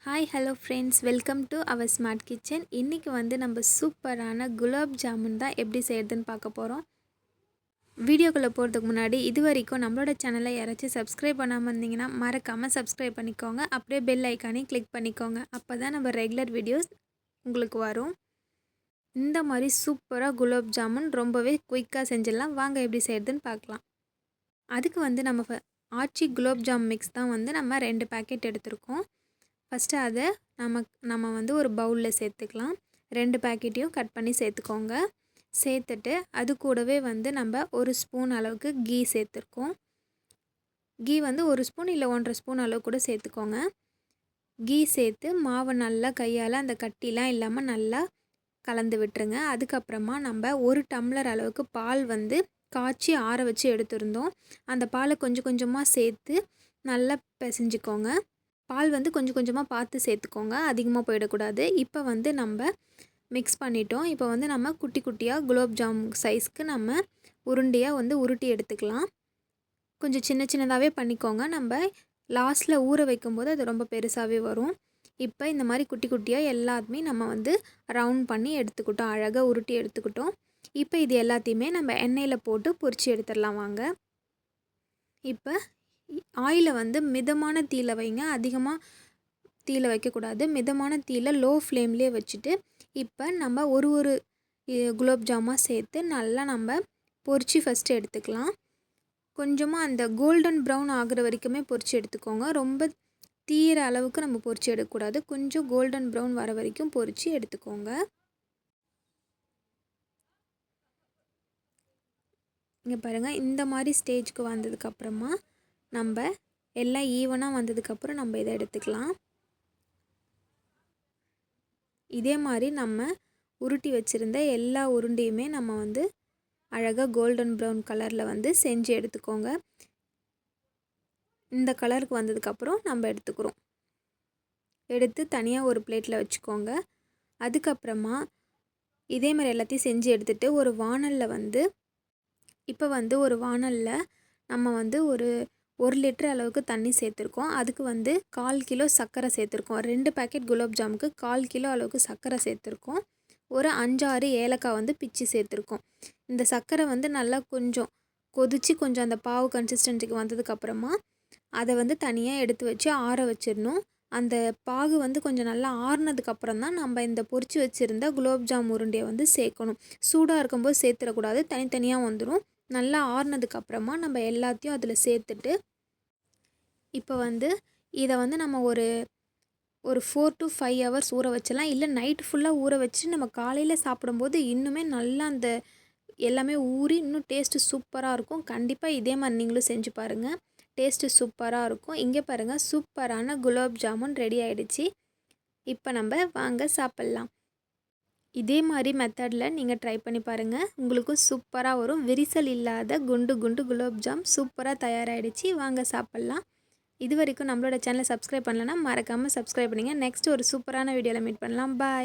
Hi hello friends, welcome to our smart kitchen. இன்றைக்கி வந்து நம்ம சூப்பரான குலாப் ஜாமுன் தான் எப்படி செய்கிறதுன்னு பார்க்க போகிறோம். வீடியோக்குள்ளே போகிறதுக்கு முன்னாடி இது வரைக்கும் நம்மளோட சேனலை யாராச்சும் சப்ஸ்கிரைப் பண்ணாமல் இருந்தீங்கன்னா மறக்காமல் சப்ஸ்கிரைப் பண்ணிக்கோங்க. அப்படியே பெல் ஐக்கானையும் கிளிக் பண்ணிக்கோங்க. அப்போ தான் நம்ம ரெகுலர் வீடியோஸ் உங்களுக்கு வரும். இந்த மாதிரி சூப்பராக குலாப் ஜாமுன் ரொம்பவே குயிக்காக செஞ்சிடலாம். வாங்க எப்படி செய்கிறதுன்னு பார்க்கலாம். அதுக்கு வந்து நம்ம ஆச்சி குலாப் ஜாம் மிக்ஸ் தான் வந்து நம்ம 2 பேக்கெட் எடுத்திருக்கோம். ஃபஸ்ட்டு அதை நம்ம வந்து ஒரு பவுலில் சேர்த்துக்கலாம். 2 பேக்கெட்டையும் கட் பண்ணி சேர்த்துக்கோங்க. சேர்த்துட்டு அது கூடவே வந்து நம்ம 1 ஸ்பூன் அளவுக்கு கீ சேர்த்துருக்கோம். கீ வந்து 1 ஸ்பூன் இல்லை 1.5 ஸ்பூன் அளவு கூட சேர்த்துக்கோங்க. கீ சேர்த்து மாவை நல்லா கையால் அந்த கட்டிலாம் இல்லாமல் நல்லா கலந்து விட்டுருங்க. அதுக்கப்புறமா நம்ம 1 டம்ளர் அளவுக்கு பால் வந்து காய்ச்சி ஆற வச்சு எடுத்திருந்தோம். அந்த பாலை கொஞ்சம் கொஞ்சமாக சேர்த்து நல்லா பிசைஞ்சிக்கோங்க. பால் வந்து கொஞ்சம் கொஞ்சமாக பார்த்து சேர்த்துக்கோங்க, அதிகமாக போயிடக்கூடாது. இப்போ வந்து நம்ம மிக்ஸ் பண்ணிட்டோம். இப்போ வந்து நம்ம குட்டி குட்டியாக குலாப் ஜாம் சைஸ்க்கு நம்ம உருண்டையாக வந்து உருட்டி எடுத்துக்கலாம். கொஞ்சம் சின்ன சின்னதாகவே பண்ணிக்கோங்க. நம்ம லாஸ்ட்டில் ஊற வைக்கும்போது அது ரொம்ப பெருசாகவே வரும். இப்போ இந்த மாதிரி குட்டி குட்டியாக எல்லாத்தையுமே நம்ம வந்து ரவுண்ட் பண்ணி எடுத்துக்கிட்டோம், அழகாக உருட்டி எடுத்துக்கிட்டோம். இப்போ இது எல்லாத்தையுமே நம்ம எண்ணெயில் போட்டு பொரித்து எடுத்துடலாம் வாங்க. இப்போ ஆயிலை வந்து மிதமான தீயில் வைங்க, அதிகமாக தீயில் வைக்கக்கூடாது. மிதமான தீயில் லோ ஃப்ளேம்லேயே வச்சுட்டு இப்போ நம்ம ஒரு குலாப் ஜாமாக சேர்த்து நல்லா நம்ம பொரித்து ஃபஸ்ட்டு எடுத்துக்கலாம். கொஞ்சமாக அந்த கோல்டன் ப்ரௌன் ஆகிற வரைக்குமே பொரித்து எடுத்துக்கோங்க. ரொம்ப தீயிற அளவுக்கு நம்ம பொரித்து எடுக்கக்கூடாது. கொஞ்சம் கோல்டன் ப்ரௌன் வர வரைக்கும் பொரித்து எடுத்துக்கோங்க. இங்கே பாருங்கள், இந்த மாதிரி ஸ்டேஜ்க்கு வந்ததுக்கப்புறமா நம்ம எல்லாம் ஈவனாக வந்ததுக்கப்புறம் நம்ம இதை எடுத்துக்கலாம். இதே மாதிரி நம்ம உருட்டி வச்சுருந்த எல்லா உருண்டையுமே நம்ம வந்து அழகாக கோல்டன் ப்ரௌன் கலரில் வந்து செஞ்சு எடுத்துக்கோங்க. இந்த கலருக்கு வந்ததுக்கப்புறம் நம்ம எடுத்துக்கிறோம். எடுத்து தனியாக ஒரு பிளேட்டில் வச்சுக்கோங்க. அதுக்கப்புறமா இதே மாதிரி எல்லாத்தையும் செஞ்சு எடுத்துகிட்டு ஒரு வாணலில் வந்து இப்போ வந்து ஒரு வாணலில் நம்ம வந்து ஒரு 1 லிட்டர் அளவுக்கு தண்ணி சேர்த்துருக்கோம். அதுக்கு வந்து 1/4 கிலோ சர்க்கரை சேர்த்துருக்கோம். 2 பேக்கெட் குலாப் ஜாமுக்கு 1/4 கிலோ அளவுக்கு சர்க்கரை சேர்த்துருக்கோம். ஒரு 5-6 ஏலக்காய் வந்து பிச்சு சேர்த்துருக்கோம். இந்த சர்க்கரை வந்து நல்லா கொஞ்சம் கொதித்து கொஞ்சம் அந்த பாவு கன்சிஸ்டன்சிக்கு வந்ததுக்கப்புறமா அதை வந்து தனியாக எடுத்து வச்சு ஆற வச்சிடணும். அந்த பாகு வந்து கொஞ்சம் நல்லா ஆறுனதுக்கப்புறம் தான் நம்ம இந்த பொரித்து வச்சுருந்த குலாப் ஜாம் உருண்டையை வந்து சேர்க்கணும். சூடாக இருக்கும்போது சேர்த்துடக்கூடாது, தனித்தனியாக வந்துடும். நல்லா ஆறுனதுக்கப்புறமா நம்ம எல்லாத்தையும் அதில் சேர்த்துட்டு இப்போ வந்து இதை வந்து நம்ம ஒரு 4 to 5 ஹவர்ஸ் ஊற வச்சிடலாம். இல்லை நைட்டு ஃபுல்லாக ஊற வச்சு நம்ம காலையில் சாப்பிடும்போது இன்னுமே நல்லா அந்த எல்லாமே ஊறி இன்னும் டேஸ்ட்டு சூப்பராக இருக்கும். கண்டிப்பாக இதே மாதிரி நீங்களும் செஞ்சு பாருங்கள், டேஸ்ட்டு சூப்பராக இருக்கும். இங்கே பாருங்கள், சூப்பரான குலாப் ஜாமுன் ரெடி ஆகிடுச்சு. இப்போ நம்ம வாங்க சாப்பிட்லாம். இதே மாதிரி மெத்தடில் நீங்கள் ட்ரை பண்ணி பாருங்கள், உங்களுக்கும் சூப்பராக வரும். விரிசல் இல்லாத குண்டு குண்டு குலாப் ஜாம் சூப்பராக தயாராகிடுச்சு. வாங்க சாப்பிட்லாம். இது வரைக்கும் நம்மளோட சேனலை சப்ஸ்கிரைப் பண்ணலன்னா மறக்காமல் சப்ஸ்கிரைப் பண்ணுங்கள். நெக்ஸ்ட் ஒரு சூப்பரான வீடியோவில் மீட் பண்ணலாம். பாய்.